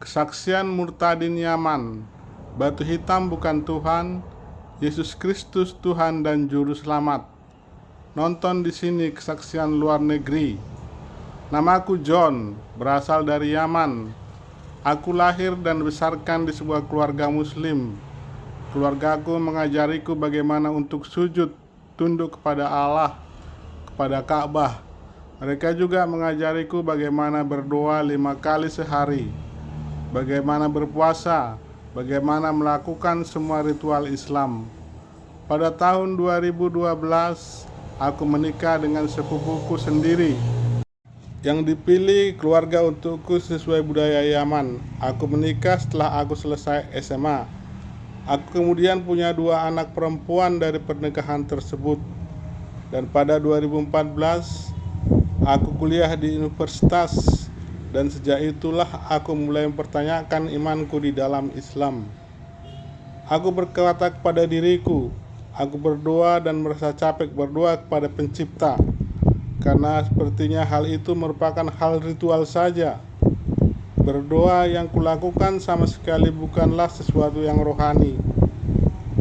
Kesaksian murtadin Yaman. Batu hitam bukan Tuhan, Yesus Kristus Tuhan dan Juru Selamat. Nonton di sini kesaksian luar negeri. Namaku John, berasal dari Yaman. Aku lahir dan dibesarkan di sebuah keluarga muslim. Keluargaku mengajariku bagaimana untuk sujud, tunduk kepada Allah, kepada Ka'bah. Mereka juga mengajariku bagaimana berdoa 5 kali sehari, bagaimana berpuasa, bagaimana melakukan semua ritual Islam. Pada tahun 2012, aku menikah dengan sepupuku sendiri yang dipilih keluarga untukku sesuai budaya Yaman. Aku menikah setelah aku selesai SMA. Aku kemudian punya 2 anak perempuan dari pernikahan tersebut. Dan pada 2014, aku kuliah di universitas. Dan sejak itulah aku mulai mempertanyakan imanku di dalam Islam. Aku berkata kepada diriku, aku berdoa dan merasa capek berdoa kepada Pencipta, karena sepertinya hal itu merupakan hal ritual saja. Berdoa yang kulakukan sama sekali bukanlah sesuatu yang rohani.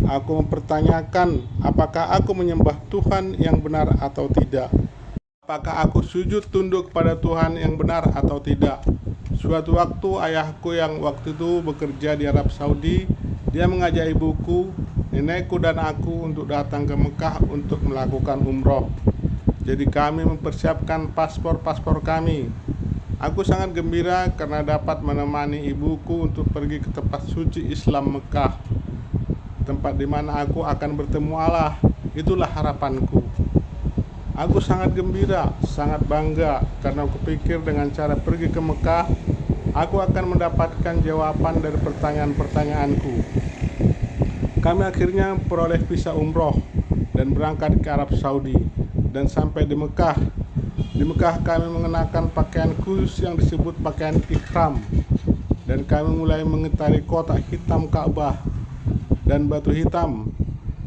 Aku mempertanyakan apakah aku menyembah Tuhan yang benar atau tidak. Apakah aku sujud tunduk kepada Tuhan yang benar atau tidak. Suatu waktu ayahku yang waktu itu bekerja di Arab Saudi, dia mengajak ibuku, nenekku dan aku untuk datang ke Mekah untuk melakukan umroh. Jadi kami mempersiapkan paspor kami. Aku sangat gembira karena dapat menemani ibuku untuk pergi ke tempat suci Islam Mekah, tempat di mana aku akan bertemu Allah. Itulah harapanku. Aku sangat gembira, sangat bangga karena aku pikir dengan cara pergi ke Mekah, aku akan mendapatkan jawaban dari pertanyaan-pertanyaanku. Kami akhirnya memperoleh visa umroh dan berangkat ke Arab Saudi dan sampai di Mekah. Di Mekah kami mengenakan pakaian khusus yang disebut pakaian ihram, dan kami mulai mengitari kotak hitam Ka'bah dan batu hitam.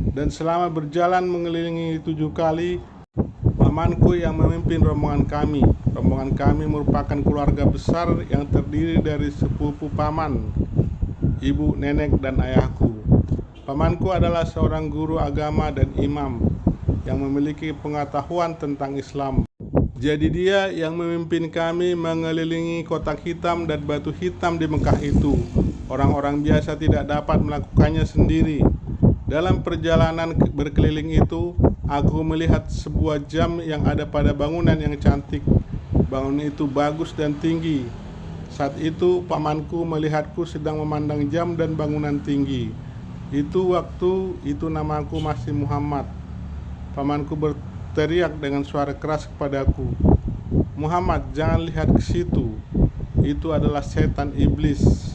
Dan selama berjalan mengelilingi 7 kali, pamanku yang memimpin rombongan kami. Rombongan kami merupakan keluarga besar yang terdiri dari sepupu paman, ibu, nenek, dan ayahku. Pamanku adalah seorang guru agama dan imam yang memiliki pengetahuan tentang Islam. Jadi dia yang memimpin kami mengelilingi kotak hitam dan batu hitam di Mekah itu. Orang-orang biasa tidak dapat melakukannya sendiri. Dalam perjalanan berkeliling itu, aku melihat sebuah jam yang ada pada bangunan yang cantik. Bangunan itu bagus dan tinggi. Saat itu pamanku melihatku sedang memandang jam dan bangunan tinggi. Waktu itu namaku masih Muhammad. Pamanku berteriak dengan suara keras kepadaku, "Muhammad, jangan lihat ke situ. Itu adalah setan iblis."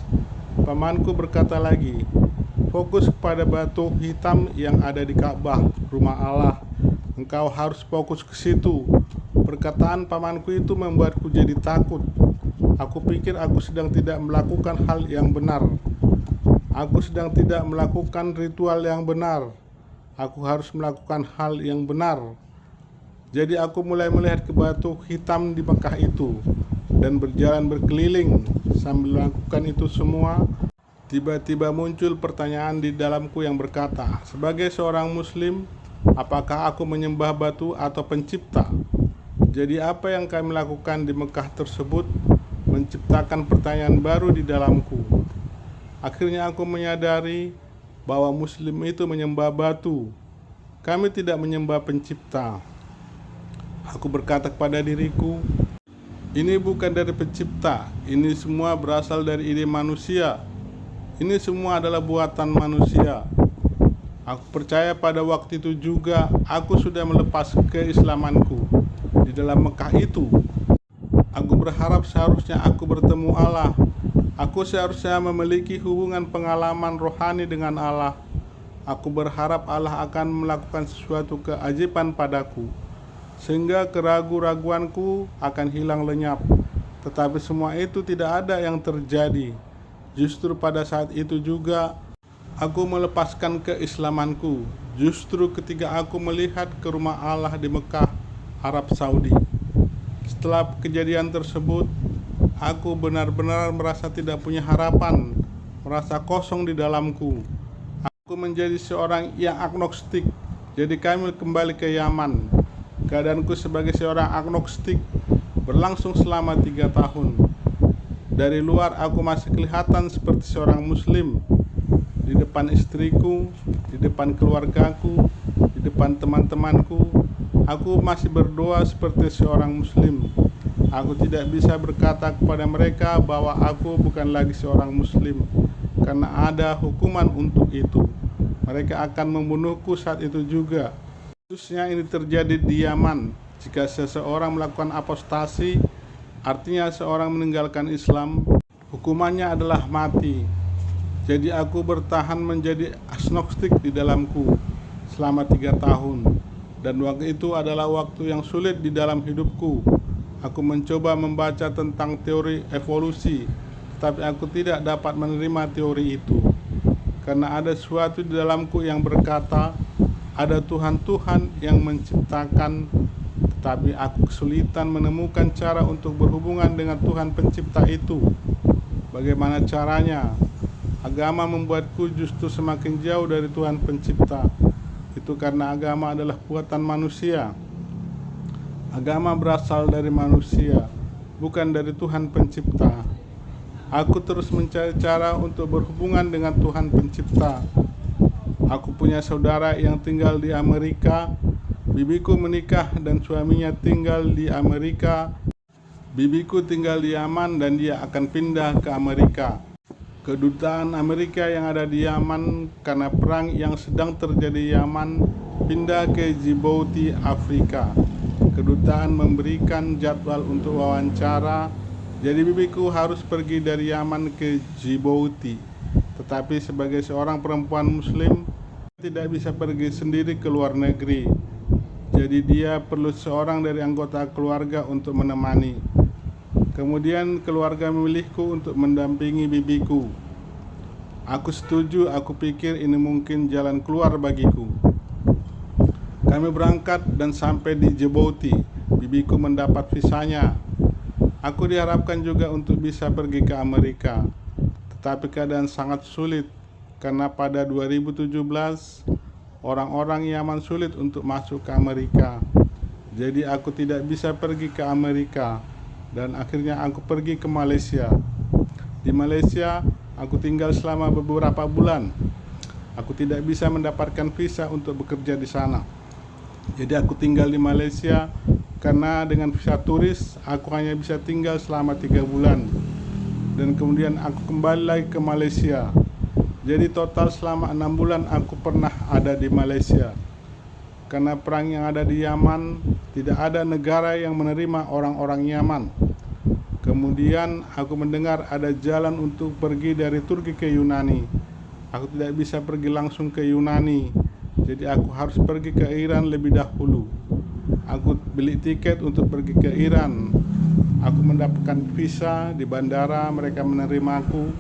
Pamanku berkata lagi, "Fokus kepada batu hitam yang ada di Ka'bah, rumah Allah. Engkau harus fokus ke situ." Perkataan pamanku itu membuatku jadi takut. Aku pikir aku sedang tidak melakukan hal yang benar. Aku sedang tidak melakukan ritual yang benar. Aku harus melakukan hal yang benar. Jadi aku mulai melihat ke batu hitam di Mekah itu dan berjalan berkeliling. Sambil melakukan itu semua, tiba-tiba muncul pertanyaan di dalamku yang berkata, sebagai seorang muslim, apakah aku menyembah batu atau pencipta? Jadi apa yang kami lakukan di Mekah tersebut menciptakan pertanyaan baru di dalamku. Akhirnya aku menyadari bahwa muslim itu menyembah batu. Kami tidak menyembah pencipta. Aku berkata kepada diriku, ini bukan dari pencipta. Ini semua berasal dari ide manusia. Ini semua adalah buatan manusia. Aku percaya pada waktu itu juga aku sudah melepas keislamanku di dalam Mekah itu. Aku berharap seharusnya aku bertemu Allah. Aku seharusnya memiliki hubungan pengalaman rohani dengan Allah. Aku berharap Allah akan melakukan sesuatu keajaiban padaku, sehingga keraguan-raguanku akan hilang lenyap. Tetapi semua itu tidak ada yang terjadi. Justru pada saat itu juga aku melepaskan keislamanku. Justru ketika aku melihat ke rumah Allah di Mekah, Arab Saudi. Setelah kejadian tersebut, Aku benar-benar merasa tidak punya harapan, merasa kosong di dalamku. Aku menjadi seorang yang agnostik. Jadi kami kembali ke Yaman. Keadaanku sebagai seorang agnostik berlangsung selama 3 tahun. Dari luar aku masih kelihatan seperti seorang muslim. Di depan istriku, di depan keluargaku, di depan teman-temanku, aku masih berdoa seperti seorang muslim. Aku tidak bisa berkata kepada mereka bahwa aku bukan lagi seorang muslim, karena ada hukuman untuk itu. Mereka akan membunuhku saat itu juga. Khususnya ini terjadi di Yaman. Jika seseorang melakukan apostasi, artinya seorang meninggalkan Islam, hukumannya adalah mati. Jadi aku bertahan menjadi agnostik di dalamku selama 3 tahun. Dan waktu itu adalah waktu yang sulit di dalam hidupku. Aku mencoba membaca tentang teori evolusi, tetapi aku tidak dapat menerima teori itu. Karena ada sesuatu di dalamku yang berkata, ada Tuhan-Tuhan yang menciptakan, tetapi aku kesulitan menemukan cara untuk berhubungan dengan Tuhan pencipta itu. Bagaimana caranya? Agama membuatku justru semakin jauh dari Tuhan pencipta. Itu karena agama adalah buatan manusia. Agama berasal dari manusia, bukan dari Tuhan pencipta. Aku terus mencari cara untuk berhubungan dengan Tuhan pencipta. Aku punya saudara yang tinggal di Amerika. Bibiku menikah dan suaminya tinggal di Amerika. Bibiku tinggal di Yaman dan dia akan pindah ke Amerika. Kedutaan Amerika yang ada di Yaman karena perang yang sedang terjadi di Yaman pindah ke Djibouti, Afrika. Kedutaan memberikan jadwal untuk wawancara, jadi bibiku harus pergi dari Yaman ke Djibouti. Tetapi sebagai seorang perempuan muslim, tidak bisa pergi sendiri ke luar negeri. Jadi dia perlu seorang dari anggota keluarga untuk menemani. Kemudian keluarga memilihku untuk mendampingi bibiku. Aku setuju, aku pikir ini mungkin jalan keluar bagiku. Kami berangkat dan sampai di Djibouti. Bibiku mendapat visanya. Aku diharapkan juga untuk bisa pergi ke Amerika. Tetapi keadaan sangat sulit karena pada 2017 orang-orang Yaman sulit untuk masuk ke Amerika. Jadi aku tidak bisa pergi ke Amerika dan akhirnya aku pergi ke Malaysia. Di Malaysia aku tinggal selama beberapa bulan. Aku tidak bisa mendapatkan visa untuk bekerja di sana. Jadi aku tinggal di Malaysia karena dengan visa turis aku hanya bisa tinggal selama 3 bulan. Dan kemudian aku kembali lagi ke Malaysia. Jadi total selama 6 bulan aku pernah ada di Malaysia. Karena perang yang ada di Yaman, tidak ada negara yang menerima orang-orang Yaman. Kemudian aku mendengar ada jalan untuk pergi dari Turki ke Yunani. Aku tidak bisa pergi langsung ke Yunani. Jadi aku harus pergi ke Iran lebih dahulu. Aku beli tiket untuk pergi ke Iran. Aku mendapatkan visa di bandara, mereka menerimaku.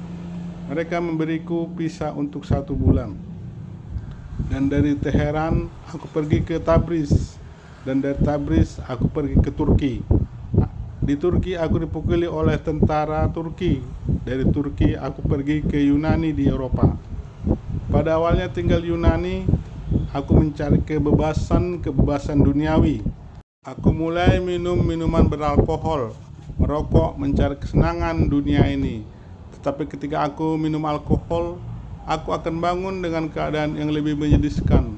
Mereka memberiku visa untuk 1 bulan. Dan dari Teheran aku pergi ke Tabriz. Dan dari Tabriz aku pergi ke Turki. Di Turki aku dipukuli oleh tentara Turki. Dari Turki aku pergi ke Yunani di Eropa. Pada awalnya tinggal Yunani, aku mencari kebebasan duniawi. Aku mulai minum minuman beralkohol, merokok, mencari kesenangan dunia ini. Tetapi ketika aku minum alkohol, aku akan bangun dengan keadaan yang lebih menyedihkan,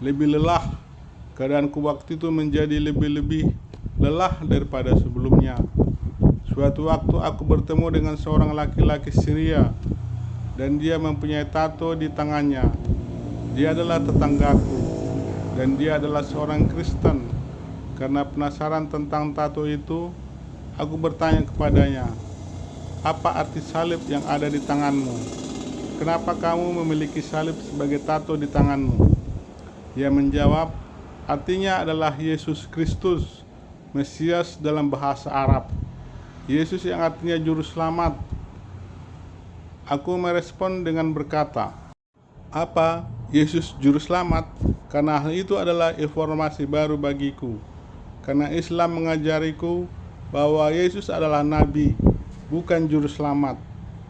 lebih lelah. Keadaanku waktu itu menjadi lebih lelah daripada sebelumnya. Suatu waktu aku bertemu dengan seorang laki-laki Syria dan dia mempunyai tato di tangannya. Dia adalah tetanggaku dan dia adalah seorang Kristen. Karena penasaran tentang tato itu, aku bertanya kepadanya, "Apa arti salib yang ada di tanganmu? Kenapa kamu memiliki salib sebagai tato di tanganmu?" Dia menjawab, "Artinya adalah Yesus Kristus, Mesias dalam bahasa Arab. Yesus yang artinya juru selamat." Aku merespon dengan berkata, "Apa Yesus juru selamat?" Karena hal itu adalah informasi baru bagiku. Karena Islam mengajariku bahwa Yesus adalah nabi bukan juru selamat.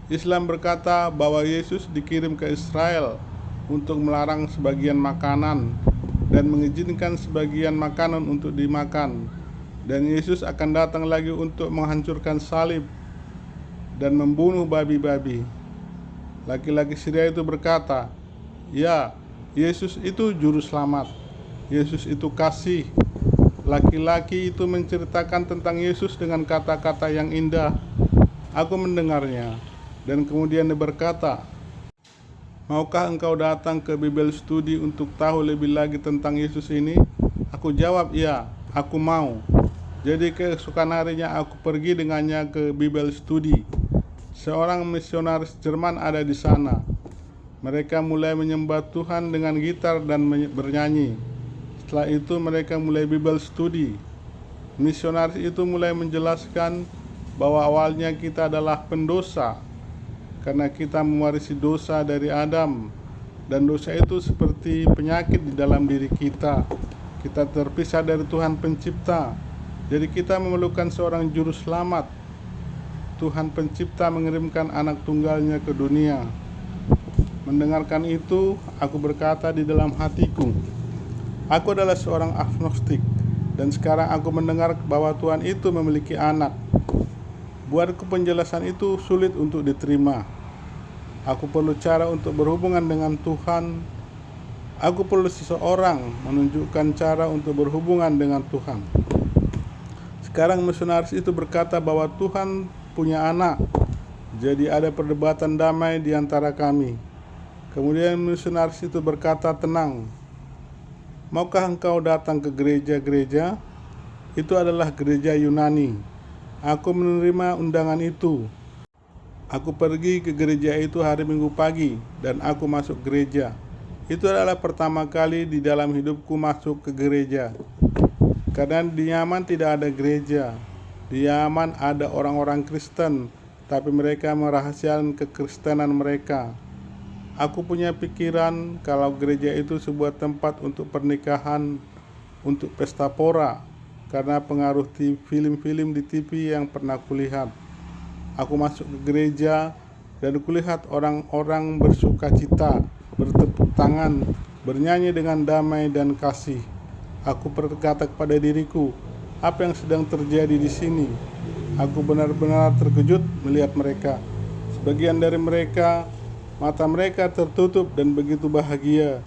Islam berkata bahwa Yesus dikirim ke Israel untuk melarang sebagian makanan dan mengizinkan sebagian makanan untuk dimakan. Dan Yesus akan datang lagi untuk menghancurkan salib dan membunuh babi-babi. Laki-laki Syria itu berkata, "Ya, Yesus itu juru selamat. Yesus itu kasih." Laki-laki itu menceritakan tentang Yesus dengan kata-kata yang indah. Aku mendengarnya, dan kemudian dia berkata, "Maukah engkau datang ke Bible Study untuk tahu lebih lagi tentang Yesus ini?" Aku jawab, "Ya, aku mau." Jadi keesokan harinya aku pergi dengannya ke Bible Study. Seorang misionaris Jerman ada di sana. Mereka mulai menyembah Tuhan dengan gitar dan bernyanyi. Setelah itu mereka mulai Bible Study. Misionaris itu mulai menjelaskan bahwa awalnya kita adalah pendosa karena kita mewarisi dosa dari Adam, dan dosa itu seperti penyakit di dalam diri kita. Kita terpisah dari Tuhan Pencipta. Jadi kita memerlukan seorang juru selamat. Tuhan Pencipta mengirimkan anak tunggalnya ke dunia. Mendengarkan itu, aku berkata di dalam hatiku, aku adalah seorang agnostik, dan sekarang aku mendengar bahwa Tuhan itu memiliki anak. Buatku penjelasan itu sulit untuk diterima. Aku perlu cara untuk berhubungan dengan Tuhan. Aku perlu seseorang menunjukkan cara untuk berhubungan dengan Tuhan. Sekarang misionaris itu berkata bahwa Tuhan punya anak. Jadi ada perdebatan damai di antara kami. Kemudian misionaris itu berkata tenang, "Maukah engkau datang ke gereja-gereja?" Itu adalah gereja Yunani. Aku menerima undangan itu. Aku pergi ke gereja itu hari Minggu pagi dan aku masuk gereja. Itu adalah pertama kali di dalam hidupku masuk ke gereja. Karena di Yaman tidak ada gereja. Di Yaman ada orang-orang Kristen, tapi mereka merahasiakan kekristenan mereka. Aku punya pikiran kalau gereja itu sebuah tempat untuk pernikahan, untuk pesta pora, karena pengaruh film-film di TV yang pernah kulihat. Aku masuk ke gereja dan kulihat orang-orang bersukacita, bertepuk tangan, bernyanyi dengan damai dan kasih. Aku berkata kepada diriku, apa yang sedang terjadi di sini? Aku benar-benar terkejut melihat mereka. Sebagian dari mereka, mata mereka tertutup dan begitu bahagia,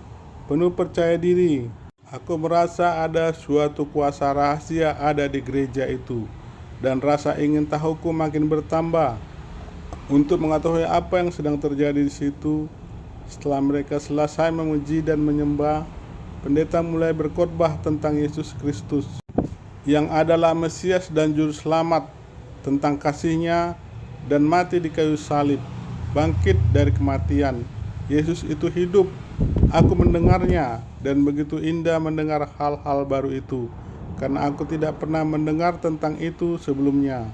penuh percaya diri. Aku merasa ada suatu kuasa rahasia ada di gereja itu, dan rasa ingin tahuku makin bertambah untuk mengetahui apa yang sedang terjadi di situ. Setelah mereka selesai memuji dan menyembah, pendeta mulai berkhotbah tentang Yesus Kristus, yang adalah Mesias dan Juru Selamat, tentang kasih-Nya dan mati di kayu salib, bangkit dari kematian. Yesus itu hidup. Aku mendengarnya dan begitu indah mendengar hal-hal baru itu, karena aku tidak pernah mendengar tentang itu sebelumnya.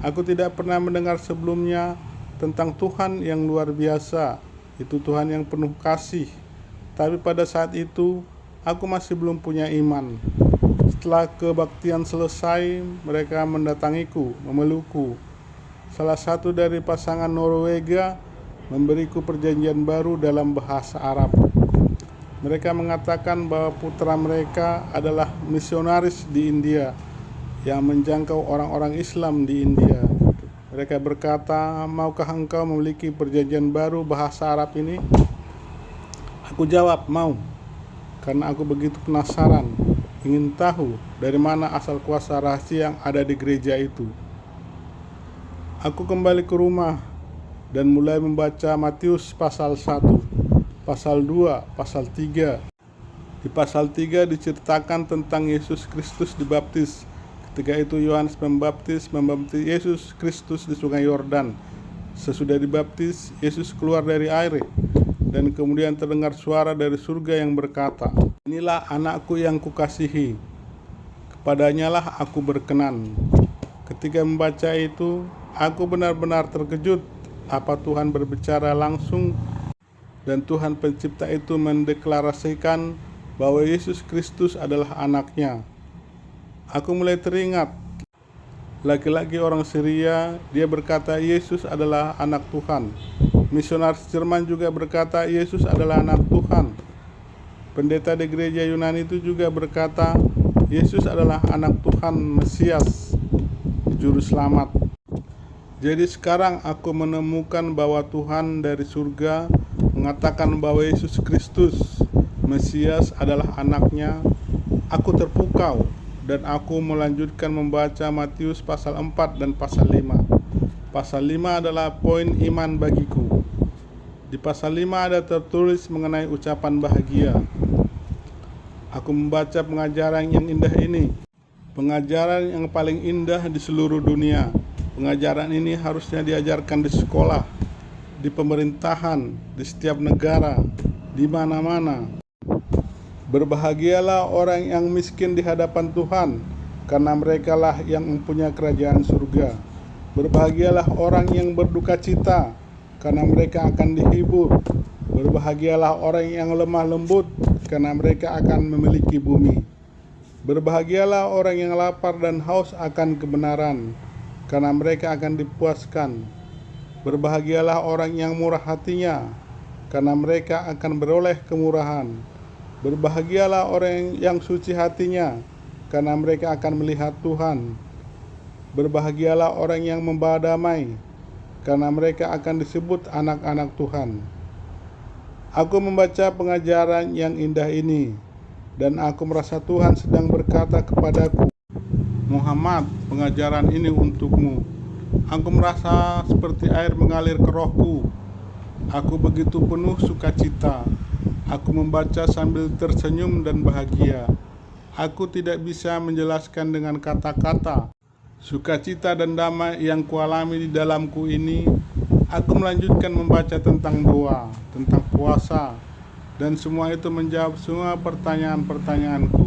Aku tidak pernah mendengar sebelumnya tentang Tuhan yang luar biasa. Itu Tuhan yang penuh kasih. Tapi pada saat itu, aku masih belum punya iman. Setelah kebaktian selesai, mereka mendatangiku, memelukku. Salah satu dari pasangan Norwegia memberiku perjanjian baru dalam bahasa Arab. Mereka mengatakan bahwa putra mereka adalah misionaris di India yang menjangkau orang-orang Islam di India. Mereka berkata, maukah engkau memiliki perjanjian baru bahasa Arab ini? Aku jawab, mau, karena aku begitu penasaran, ingin tahu dari mana asal kuasa rahasia yang ada di gereja itu. Aku kembali ke rumah dan mulai membaca Matius pasal 1, pasal 2, pasal 3. Di pasal 3 diceritakan tentang Yesus Kristus dibaptis. Ketika itu Yohanes membaptis Yesus Kristus di sungai Yordan. Sesudah dibaptis, Yesus keluar dari air, dan kemudian terdengar suara dari surga yang berkata, "Inilah anakku yang kukasihi, kepadanya lah aku berkenan." Ketika membaca itu, aku benar-benar terkejut apa Tuhan berbicara langsung, dan Tuhan Pencipta itu mendeklarasikan bahwa Yesus Kristus adalah anaknya. Aku mulai teringat, Laki-laki orang Syria, dia berkata Yesus adalah anak Tuhan. Misionaris Jerman juga berkata Yesus adalah anak Tuhan. Pendeta di gereja Yunani itu juga berkata Yesus adalah anak Tuhan, Mesias, Juru Selamat. Jadi sekarang aku menemukan bahwa Tuhan dari surga mengatakan bahwa Yesus Kristus, Mesias adalah anaknya. Aku terpukau dan aku melanjutkan membaca Matius pasal 4 dan pasal 5. Pasal 5 adalah poin iman bagiku. Di pasal 5 ada tertulis mengenai ucapan bahagia. Aku membaca pengajaran yang indah ini, pengajaran yang paling indah di seluruh dunia. Pengajaran ini harusnya diajarkan di sekolah, di pemerintahan, di setiap negara, di mana-mana. Berbahagialah orang yang miskin di hadapan Tuhan, karena merekalah yang mempunyai kerajaan surga. Berbahagialah orang yang berduka cita, karena mereka akan dihibur. Berbahagialah orang yang lemah lembut, karena mereka akan memiliki bumi. Berbahagialah orang yang lapar dan haus akan kebenaran, karena mereka akan dipuaskan. Berbahagialah orang yang murah hatinya, karena mereka akan beroleh kemurahan. Berbahagialah orang yang suci hatinya, karena mereka akan melihat Tuhan. Berbahagialah orang yang membawa damai, karena mereka akan disebut anak-anak Tuhan. Aku membaca pengajaran yang indah ini, dan aku merasa Tuhan sedang berkata kepadaku, Muhammad, pengajaran ini untukmu. Aku merasa seperti air mengalir ke rohku. Aku begitu penuh sukacita. Aku membaca sambil tersenyum dan bahagia. Aku tidak bisa menjelaskan dengan kata-kata sukacita dan damai yang kualami di dalamku ini. Aku melanjutkan membaca tentang doa, tentang puasa, dan semua itu menjawab semua pertanyaan-pertanyaanku.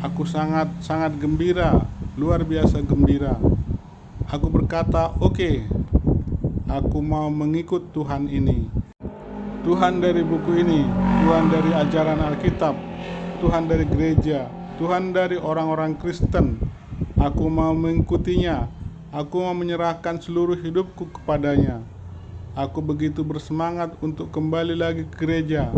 Aku sangat gembira, luar biasa gembira. Aku berkata, oke, aku mau mengikut Tuhan ini. Tuhan dari buku ini, Tuhan dari ajaran Alkitab, Tuhan dari gereja, Tuhan dari orang-orang Kristen. Aku mau mengikutinya. Aku mau menyerahkan seluruh hidupku kepadanya. Aku begitu bersemangat untuk kembali lagi ke gereja.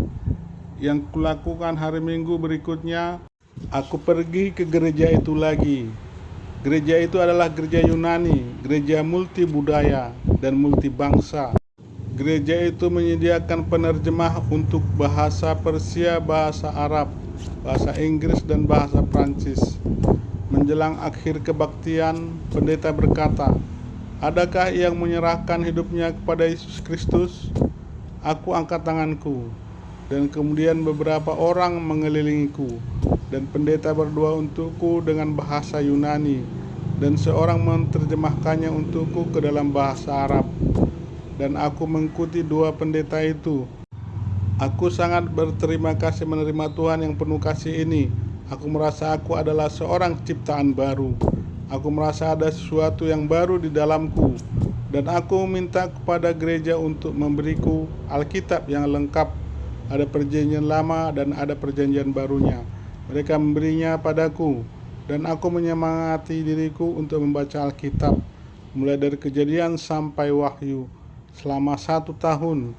Yang kulakukan hari Minggu berikutnya, aku pergi ke gereja itu lagi. Gereja itu adalah gereja Yunani, gereja multi budaya dan multi bangsa. Gereja itu menyediakan penerjemah untuk bahasa Persia, bahasa Arab, bahasa Inggris, dan bahasa Prancis. Menjelang akhir kebaktian, pendeta berkata, adakah yang menyerahkan hidupnya kepada Yesus Kristus? Aku angkat tanganku, dan kemudian beberapa orang mengelilingiku, dan pendeta berdoa untukku dengan bahasa Yunani, dan seorang menerjemahkannya untukku ke dalam bahasa Arab. Dan aku mengikuti dua pendeta itu. Aku sangat berterima kasih menerima Tuhan yang penuh kasih ini. Aku merasa aku adalah seorang ciptaan baru. Aku merasa ada sesuatu yang baru di dalamku. Dan aku minta kepada gereja untuk memberiku Alkitab yang lengkap. Ada perjanjian lama dan ada perjanjian barunya. Mereka memberinya padaku. Dan aku menyemangati diriku untuk membaca Alkitab, mulai dari Kejadian sampai Wahyu. Selama 1 tahun,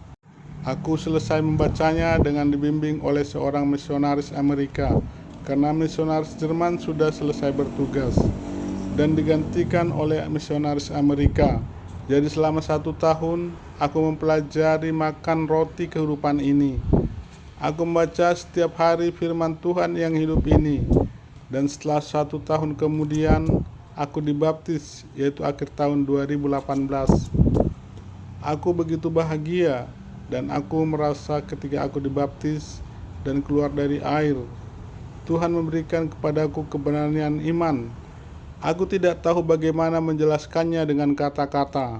aku selesai membacanya dengan dibimbing oleh seorang misionaris Amerika, karena misionaris Jerman sudah selesai bertugas dan digantikan oleh misionaris Amerika. Jadi selama 1 tahun, aku mempelajari makan roti kehidupan ini. Aku membaca setiap hari firman Tuhan yang hidup ini. Dan setelah 1 tahun kemudian, aku dibaptis, yaitu akhir tahun 2018. Aku begitu bahagia, dan aku merasa ketika aku dibaptis dan keluar dari air, Tuhan memberikan kepadaku kebenaran iman. Aku tidak tahu bagaimana menjelaskannya dengan kata-kata,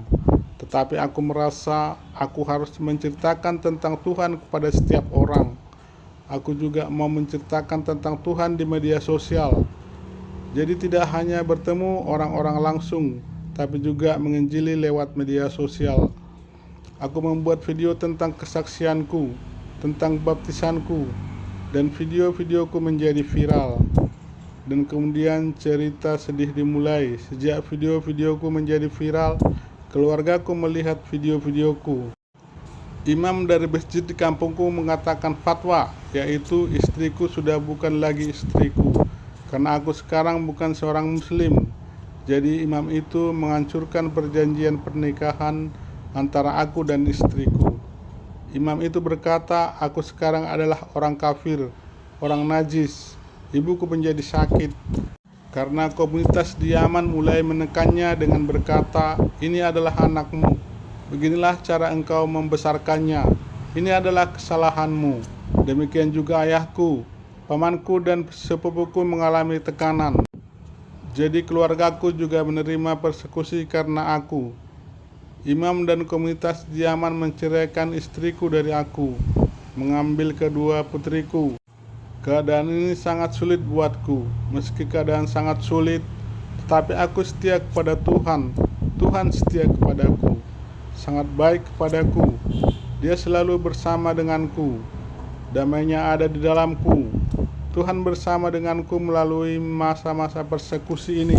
tetapi aku merasa aku harus menceritakan tentang Tuhan kepada setiap orang. Aku juga mau menceritakan tentang Tuhan di media sosial. Jadi tidak hanya bertemu orang-orang langsung, tapi juga menginjili lewat media sosial. Aku membuat video tentang kesaksianku, tentang baptisanku, dan video-videoku menjadi viral. dan kemudian cerita sedih dimulai. Sejak video-videoku menjadi viral, keluargaku melihat video-videoku. Imam dari masjid di kampungku mengatakan fatwa, yaitu istriku sudah bukan lagi istriku, karena aku sekarang bukan seorang muslim. Jadi imam itu menghancurkan perjanjian pernikahan antara aku dan istriku. Imam itu berkata, aku sekarang adalah orang kafir, orang najis. Ibuku menjadi sakit karena komunitas di Yaman mulai menekannya dengan berkata, ini adalah anakmu, beginilah cara engkau membesarkannya, ini adalah kesalahanmu. Demikian juga ayahku, pamanku dan sepupuku mengalami tekanan. Jadi keluargaku juga menerima persekusi karena aku. Imam dan komunitas di Yaman menceraikan istriku dari aku, mengambil kedua putriku. Keadaan ini sangat sulit buatku. Meski keadaan sangat sulit, tetapi aku setia kepada Tuhan. Tuhan setia kepadaku, sangat baik kepadaku. Dia selalu bersama denganku. Damainya ada di dalamku. Tuhan bersama denganku melalui masa-masa persekusi ini.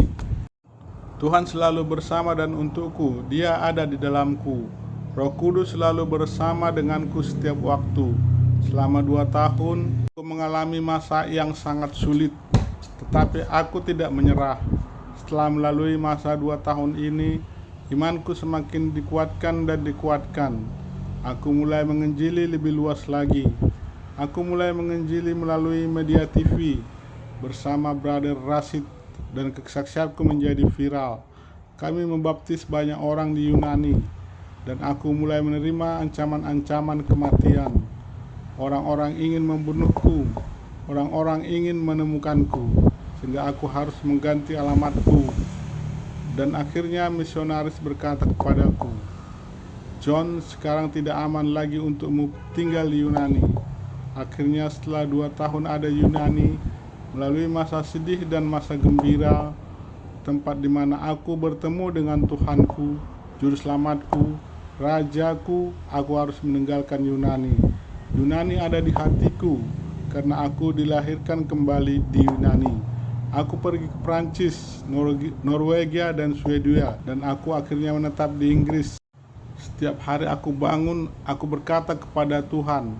Tuhan selalu bersama dan untukku. Dia ada di dalamku. Roh Kudus selalu bersama denganku setiap waktu. Selama 2 tahun, aku mengalami masa yang sangat sulit, tetapi aku tidak menyerah. Setelah melalui masa 2 tahun ini, imanku semakin dikuatkan dan dikuatkan. Aku mulai menginjili lebih luas lagi. Aku mulai menginjili melalui media TV bersama Brother Rashid, dan kesaksianku menjadi viral. Kami membaptis banyak orang di Yunani, dan aku mulai menerima ancaman-ancaman kematian. Orang-orang ingin membunuhku, orang-orang ingin menemukanku, sehingga aku harus mengganti alamatku. Dan akhirnya misionaris berkata kepadaku, John, sekarang tidak aman lagi untukmu tinggal di Yunani. Akhirnya setelah 2 tahun ada Yunani, melalui masa sedih dan masa gembira, tempat di mana aku bertemu dengan Tuhanku, Juru Selamatku, Rajaku, aku harus meninggalkan Yunani. Yunani ada di hatiku, karena aku dilahirkan kembali di Yunani. Aku pergi ke Prancis, Norwegia, dan Swedia, dan aku akhirnya menetap di Inggris. Setiap hari aku bangun, aku berkata kepada Tuhan,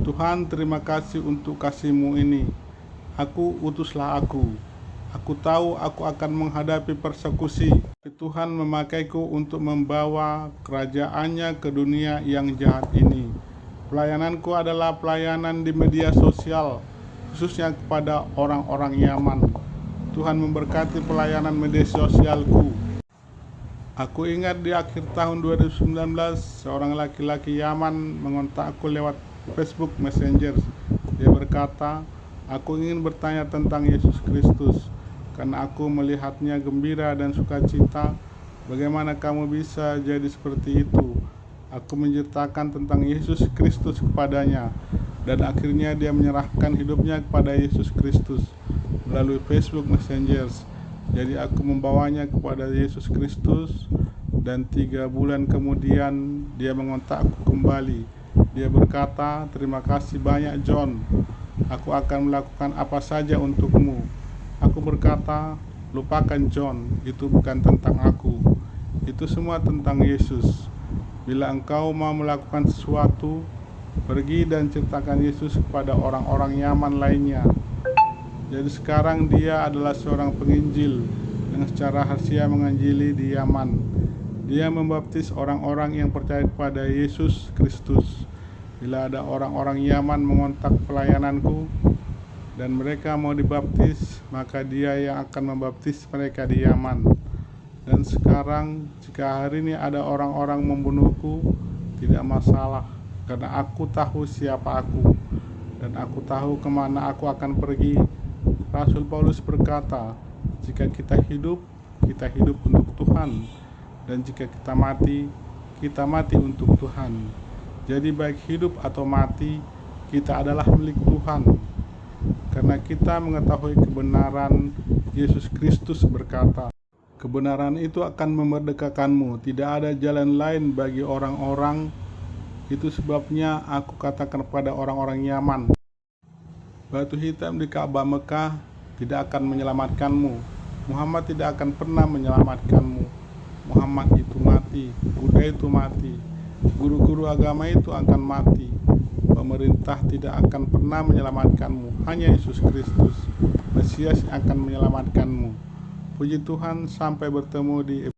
Tuhan, terima kasih untuk kasih-Mu ini. Utuslah aku. Aku tahu aku akan menghadapi persekusi. Tuhan memakaiku untuk membawa kerajaan-Nya ke dunia yang jahat ini. Pelayananku adalah pelayanan di media sosial, khususnya kepada orang-orang Yaman. Tuhan memberkati pelayanan media sosialku. Aku ingat di akhir tahun 2019, seorang laki-laki Yaman mengontakku lewat Facebook Messenger. Dia berkata, aku ingin bertanya tentang Yesus Kristus, karena aku melihatnya gembira dan sukacita. Bagaimana kamu bisa jadi seperti itu? Aku menceritakan tentang Yesus Kristus kepadanya, dan akhirnya dia menyerahkan hidupnya kepada Yesus Kristus melalui Facebook Messenger. Jadi aku membawanya kepada Yesus Kristus, dan 3 bulan kemudian dia mengontakku kembali. Dia berkata, terima kasih banyak John, aku akan melakukan apa saja untukmu. Aku berkata, lupakan John, itu bukan tentang aku, itu semua tentang Yesus. Bila engkau mau melakukan sesuatu, pergi dan ceritakan Yesus kepada orang-orang Yaman lainnya. Jadi sekarang dia adalah seorang penginjil yang secara rahasia menginjili di Yaman. Dia membaptis orang-orang yang percaya kepada Yesus Kristus. Bila ada orang-orang Yaman mengontak pelayananku dan mereka mau dibaptis, maka dia yang akan membaptis mereka di Yaman. Dan sekarang jika hari ini ada orang-orang membunuhku, tidak masalah, karena aku tahu siapa aku, dan aku tahu kemana aku akan pergi. Rasul Paulus berkata, jika kita hidup untuk Tuhan, dan jika kita mati untuk Tuhan. Jadi baik hidup atau mati, kita adalah milik Tuhan, karena kita mengetahui kebenaran. Yesus Kristus berkata, kebenaran itu akan memerdekakanmu. Tidak ada jalan lain bagi orang-orang. Itu sebabnya aku katakan kepada orang-orang Yaman, batu hitam di Ka'bah Mekah tidak akan menyelamatkanmu. Muhammad tidak akan pernah menyelamatkanmu. Muhammad itu mati, Buddha itu mati, guru-guru agama itu akan mati. Pemerintah tidak akan pernah menyelamatkanmu. Hanya Yesus Kristus, Mesias, yang akan menyelamatkanmu. Puji Tuhan, sampai bertemu di